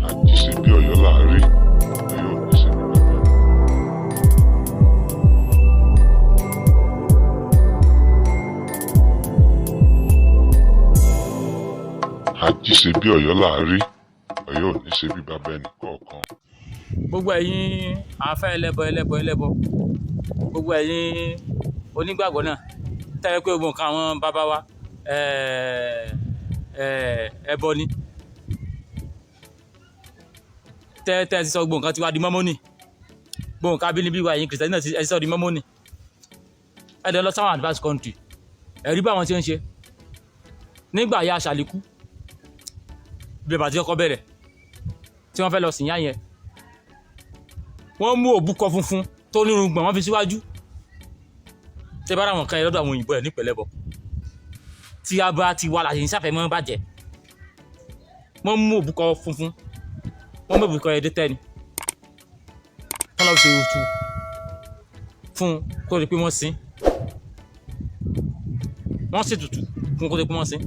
Ajisebi Ọ̀yọ́ là á rí, Ọ̀yọ́ ò ní ṣe bí bàbá. Ajisebi Ọ̀yọ́ là á rí, Ọ̀yọ́ ò ní ṣe bí bàbá ẹnì kọ̀ọ̀kan. Gbogbo ẹ̀yin afẹ́ ẹlẹ́bọ gbogbo ẹ̀yin onígbàgbọ́ náà tẹ́lẹ̀ pé gbogbo nǹkan àwọn bàbá wa ẹbọ ni tẹ́ ti sọ gbogbo nǹkan tiwa di mọ́mọ́nì, gbogbo nǹkan abínibí wa ẹ̀yin kìrìsìtẹ́nì náà ẹ sọ di mọ́mọ́nì. Ẹ̀dẹ̀ lọ sáwọn advanced country ẹ̀rí báwọn ti ń ṣe nígbà ya àṣàlíkú bí ẹ̀bà tí ọkọ̀ bẹ̀rẹ̀ tí wọ́n fẹ́ lọ sìn yá yẹn, wọ́n mú òbúkọ funfun tó nírun gbọ̀n wọ́n fi síwájú. Ṣé bá ráwọn kan yẹn lọ́dọ̀ àwọn òyìnbó ẹ̀ nípẹ̀lẹ́bọ tí a bá ti wà láti ìsáfẹ́ mọ́ bàjẹ́, wọ́n mú òbúkọ funfun wọ́n mú òbúkọ yẹn dé tẹ́ni wọ́n lọ ṣe òtù fún kó lè pé wọ́n sin, wọ́n sì tutù fún kó lè pé wọ́n sin.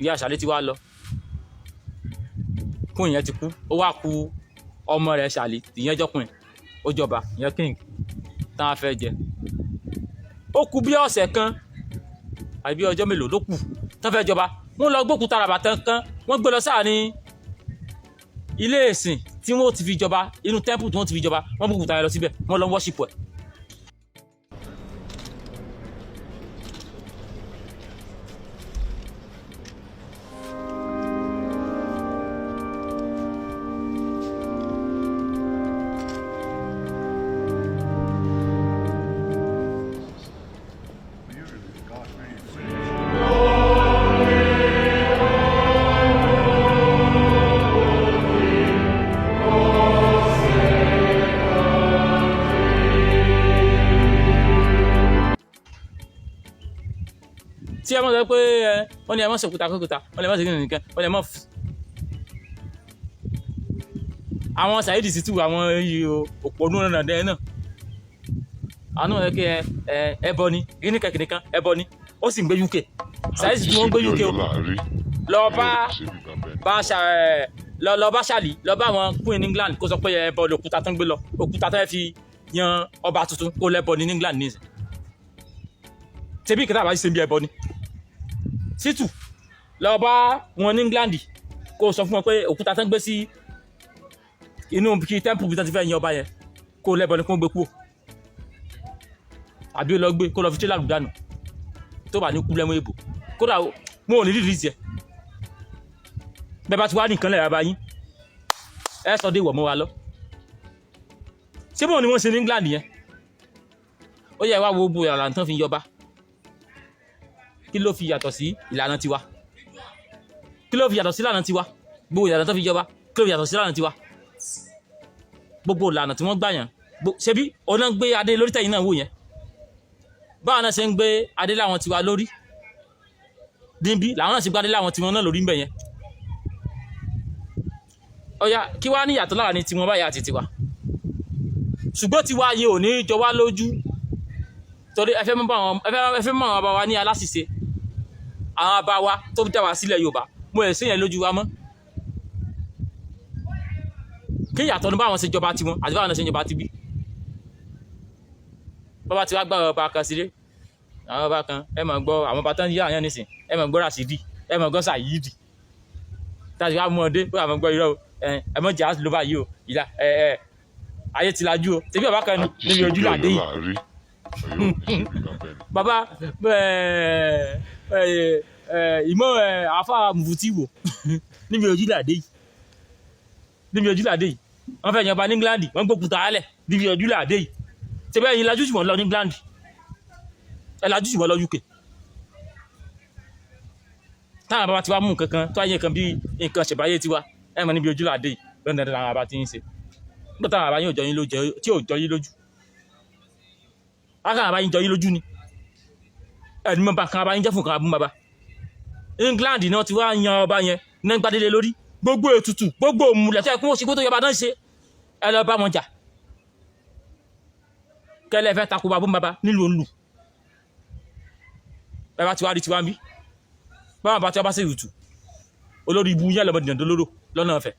Ìyá àṣàlẹ̀ ti wá lọ fún ìyẹn ti kú, ó wá kú ọmọ rẹ̀ ṣàlẹ̀ ìyẹn jọkùnrin ó jọba ìyẹn king táwọn fẹ́ jẹ. Ó kù bí ọ̀sẹ̀ kan àbí ọjọ́ mélòó ló kù tán fẹ́ jọba, wọ́n lọ gbókúta ràbàtàn kan wọ́n gbé lọ sáàrin ilé ìsìn tí wọ́n ti fi jọba, inú temple tí wọ́n ti fi jọba, wọ́n gbókúta yẹn lọ síbẹ̀ wọ́n lọ worship ẹ̀. Tí ẹ mọ̀ sọ pé wọ́n ní ẹ mọ̀ ṣèkúta kókúta wọ́n ní ẹ mọ̀ ṣe kíni nìkan wọ́n ní ẹ mọ̀ àwọn Saheed Shittu àwọn òpònú náà dẹ́ náà àwọn náà kí ẹbọ ni kíní kẹ̀kẹ́ kan ẹbọ ni ó sì ń gbé UK. Saheed Shittu wọ́n ń gbé UK o lọ bá ṣàlì lọ bá àwọn Queen England kó sọ pé ẹbọ lòkúta tó ń gbé lọ òkúta tó fẹ́ fi yan ọba tuntun kó lẹ́bọ ní England ní ìsìn tẹbí ìkẹta àbájú ṣe ń bí ẹbọ ni. Shittu lọ bá wọn ní England kó sọ fún wọn pé òkúta tó ń gbé sí inú kí temple bí tó ti fẹ́ yan ọba yẹn kó lẹ́bọ ni kó gbé kúrò àbí lọ gbé kó lọ fi tírélà lù dànù tó bá ní kú lẹ́mú èbò kódà wọn ò ní rírì tiẹ̀ bẹ́ẹ̀ bá ti wá nìkan lẹ́yìn abayín ẹ sọ dé ìwọ̀ mọ́ wa lọ. Ṣé bọ́ọ̀ ni wọ́n ṣe ní England yẹn? Ó yẹ wá wo gbogbo ìlànà tán fi yọba, kí ló fi yàtọ̀ sí ìlànà tiwa? Kí ló fi yàtọ̀ sí ìlànà tiwa? Gbogbo ìlànà tán fi yọba kí ló fi yàtọ̀ sí ìlànà tiwa? Gbogbo ìlànà tí wọ́n gbà yàn ṣebí ọ̀nà gbé adé lórí tẹ̀yìn náà wò yẹn, báwọn náà ṣe ń gbé adé láwọn tiwa lórí níbí làwọn náà ṣe gbé adé láwọn tiwọn náà lórí ń bẹ̀ yẹn. Ọ̀yà kí wá ní ìyàtọ̀ láàrin tiwọn báyà àti tiwa? Ṣùgbọ́n tiwa yẹn ò ní jọ wá lójú torí ẹ fẹ́ mọ̀ àwọn ọba wa ní aláṣìṣe, àwọn ọba wa tó dá wa sílẹ̀ Yorùbá mo ẹ̀ sí yẹn lójú wa mọ́. Kí ìyàtọ̀ ní báwọn ṣe jọba tiwọn àti báwọn ṣe jọba ti bí. Bọ́bá ti wá gbá ọba kan sílé, àwọn ọba kan ẹ máa gbọ́ àwọn ọba tán yí àyàn nísìn ẹ máa gbọ́ Rashidi ẹ máa gbọ́ Saheed táti wá mú ọdẹ ó yà máa gbọ́ irọ́ ẹ mọ̀ jẹ́ àti ló bá yí o ìlà ayé ti lajú o tẹ̀bí ọba kan níbi ojú làdé yìí. Bàbá ìmọ̀ àfa mùfútì wò níbi ojúlàdé yìí wọ́n fẹ́ yan ọba ní England wọ́n gbókúta alẹ̀ níbi ojúlàdé yìí ṣe bẹ́ẹ̀ yín lajú jùmọ̀ lọ ní England ẹ lajú jùmọ̀ lọ UK. Táwọn bàbá ti wá mú nǹkan kan tó ayé kan bí nǹkan ṣẹ̀báyé tiwa ẹ mọ̀ níbi ojúlàdé yìí lọ́nà àwọn bàbá ti ń ṣe nígbà táwọn bàbá yín ò jọ yín lójú tí ò jọ yín lójú akàn àbáyín jọ yín lójú ni ẹni mọ́ bá kan àbáyín jẹ́ fún kan àbúmọ́ bàbá. England náà ti wá yan ọba yẹn náà gbadélé lórí gbogbo ètùtù gbogbo òmùlẹ̀ tó yẹ kí wọ́n ṣe kó tó yọba náà ṣe ẹ lọ bá wọn jà kẹlẹ́ fẹ́ takò bàbá bàbá nílùú olù bàbá tiwa di tiwa ń bí báwọn bá tí wọ́n bá ṣe ètùtù olórí ibu yẹn lọ́mọdé dàn lóró lọ́nà ọ̀fẹ́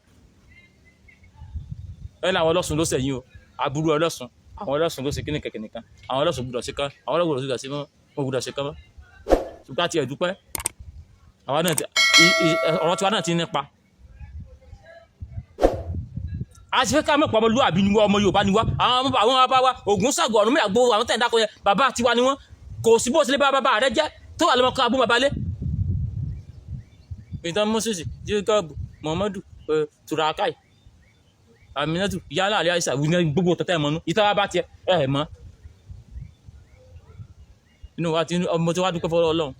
ẹ̀ ní àwọn ọlọ́sùn ló sẹ̀yìn o aburú ọlọ́sùn àwọn ọlọ́sùn ló ṣe kíní kẹ̀kẹ́ nìkan àwọn ọlọ́sùn gbúdọ̀ ṣe kán àwọn ọlọ́sùn gbúdọ̀ ṣe mọ́ wọn gbúdọ̀ ṣe kán mọ́ ṣùgbọ́n àti ẹ̀dúpẹ́ àwa náà ọ̀rọ̀ tiwa náà ti nípa a ti fẹ́ ká mọ̀ pọ̀ ọmọlúwàbí ni wọ́n ọmọ Yorùbá ni wá àwọn bàbá wa Ògún Ṣàngó Ọ̀rúnmìlà gbogbo àwọn tẹ̀ ń dákọ̀ yẹn bàbá tiwa ni wọ́n kò sí bó ṣe lé bàbá rẹ jẹ́ tó wà lọ́mọkọ abú bàbá lé ìtàn Moses Jacob Muhammadu Turakai Aminatu yálà àlẹ́ àìsà wí ní gbogbo tọ́tẹ́ mọ́nú ìtara bá tiẹ̀ ẹ̀ mọ́ inú wa ti ọmọ tí wàá dúpẹ́ fọlọ́ Ọlọ́run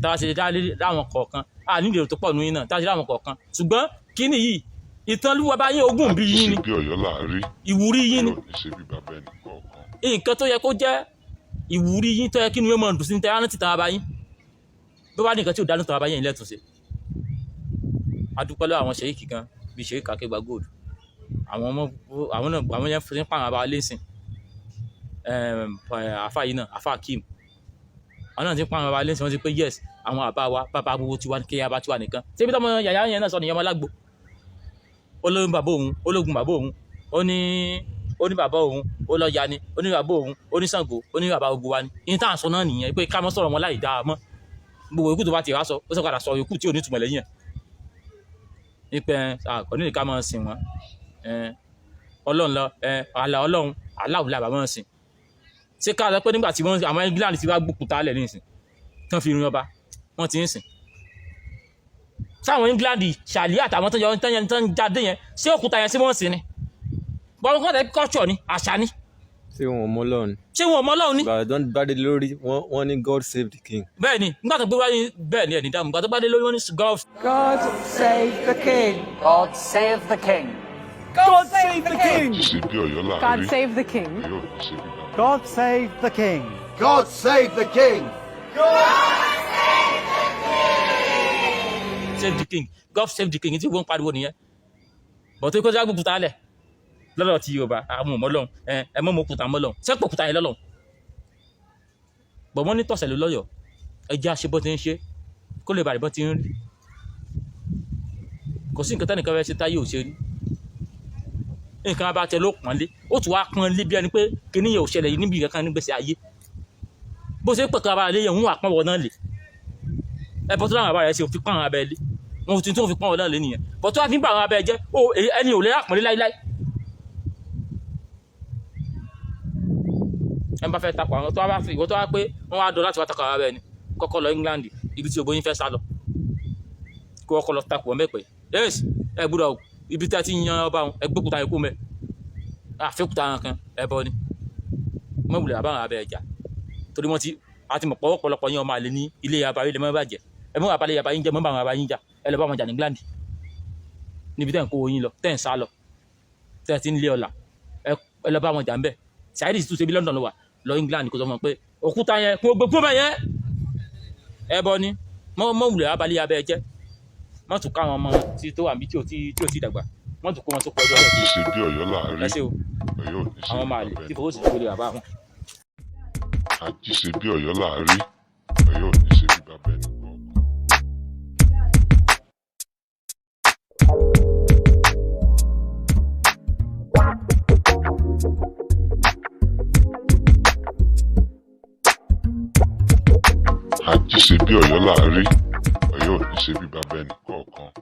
tá a ṣe dá láwọn kọ̀ọ̀kan a nílò èrò tó pọ̀ nínú náà tá a ṣe láwọn kọ̀ọ̀kan ṣùgbọ́n kíní yìí ìtàn lúwa bá yín ogún bí yín ni ìwúrí yín ni nǹkan tó yẹ kó jẹ́ ìwúrí yín tó yẹ kí ni wọ́n mọ̀ ọ́n dùn sí ní tẹ́lá rántí tàbá yín bí wàá ní nǹkan tí ò dánú tàbá yín lẹ́tùn sí adúpẹ́ lọ́wọ́ àwọn ṣèyíkì kan bíi ṣèyíkì Akégbà Gold àwọn yẹn fi ń pààrọ̀ àbá lẹ́sìn àfa yìí náà àfa Kim àwọn náà ti ń pààrọ̀ àbá lẹ́sìn wọ́n ti pé yes àwọn àbá wa bàbá gbogbo tiwa kéya bá tiwa nìkan ṣé bí tọ́mọ yàyà yẹn náà sọ nìyẹn ọmọ lágbo ológun bàbá òun ó ní bàbá òun ó lọ ya ni ó ní bàbá òun ó ní Ṣàngó ó ní bàbá gbogbo wa ni ìyẹn tá à ń sọ náà nìyẹn pé ká mọ́ sọ̀rọ̀ wọn láì dáa mọ́ gbogbo yòókù tó bá ti wá sọ ó sì padà sọ yòókù tí ò ní túmọ̀ lẹ́yìn ẹ̀ ìpẹ́ àkọ́ní ká máa sìn wọ́n Ọlọ́run lọ àlà Ọlọ́run aláwọ̀ làbà máa sìn ṣé ká sọ pé nígbà tí wọ́n àwọn England ti wá gbókùtà lẹ̀ nísìn tán fi rin ọba wọ́n ti ń sìn sáwọn England ṣàlì àtàwọn tó ń jáde yẹn ṣé òkúta yẹn sí wọ́n sìn ni bọ́n kọ́ tẹ́ culture ni àṣà ni. ṣé wọn mọ Ọlọ́run ni. ṣé wọn mọ Ọlọ́run ni. bàdàn bá dé lórí wọn ní God save the king. bẹ́ẹ̀ni nígbà tó gbé wáyé bẹ́ẹ̀ni ẹni dáhùn nígbà tó bá dé lórí wọn ní God save the king. God save the king. God save the king. God save the king. God save the king. God save the king. Save the king. God save the king tí wọ́n pariwo nìyẹn bọ̀ tó kọjá gbogbo ta lẹ̀ lọ́dọ̀ tí Yorùbá àwọn ọmọ Ọlọ́run ẹ mọ́ mọ́ òkúta mọ́ Ọlọ́run sẹ́pọ̀ òkúta yẹn lọ́lọ́run bọ̀ wọ́n ní tọ̀sẹ̀ ló lọ́yọ̀ ẹjẹ́ àṣebọ́ ti ń ṣe kó lè bàrẹ̀ bọ́ ti ń rí kò sí nǹkan tẹ́nìkan fẹ́ ṣe táyé ò ṣe rí nǹkan abájẹ ló pọ́nlé ó tún wá pọ́nlé bí ẹni pé kíní yẹn ò ṣẹlẹ̀ yìí níbi kankan nígbèsè ayé bó ṣe pẹ̀kọ́ abáyé yẹn ń wà pọ́n wọn náà lè ẹbọ tó láwọn abáyé ṣe òfin pọ́n àwọn abẹ́ lé wọn ò tí tó fi pọ́n wọn náà lé nìyẹn bọ̀ tó wá fi ń bá àwọn abẹ́ jẹ́ ẹni ò lè rápọ̀nlé láíláí ẹ bá fẹ́ takò àwọn tó wá fi ìwọ tó wá pé wọ́n wá dọ̀ láti wá takò àwọn abẹ́ ni kọ́kọ́ lọ England ibi tí ògbóyin fẹ́ sá lọ kó ọkọ̀ lọ takò wọn mẹ́pẹ́ yes ẹ gbúdọ̀ ibi tí a ti yan ọba wọn ẹ gbókùtà yẹn kú mẹ́ àfikùtà kan ẹ bọ ni mọ́ wulẹ̀ àbáwọn abẹ́ ẹja torí wọ́n ti àti mọ̀ pọ̀wọ́pọ̀lọpọ̀ yẹn ọmọ àlè ní ilé abayé lè mọ́ bàjẹ́ ẹ mọ́ àbálẹ̀ abayé ń jẹ́ mọ́ bá àwọn abayé ń jà ẹ lọ bá wọn jà ní England níbi tẹ́ ń kó oyin lọ tẹ́ ń sá lọ tẹ́ ti ń lé ọ̀la ẹ lọ bá wọn jà ń bẹ̀ ṣáìdì sì tún ṣe bí London lọ wà lọ England kó sọ fún ọ pé òkúta yẹn kó gbogbo bẹ̀ yẹn ẹ bọ ni mọ́ wulẹ̀ àbálẹ̀ abẹ́ ẹjẹ́ mọ́ tún káwọn ọmọ tí tó wà níbi tí ò ti dàgbà mọ́ tún kó wọn tó pọ̀ ọjọ́ ẹ ṣe o àwọn ọmọ àlè tí fowó sì tó lè wà bá wọn. Ajisebi Ọ̀yọ́ láàrí Ọ̀yọ́ ò ní ṣe bí bàbá ẹni kọ̀ọ̀kan. Ajisebi Ọ̀yọ́ láàrí Ọ̀yọ́ ò ní ṣe bí bàbá ẹni kọ̀ọ̀kan.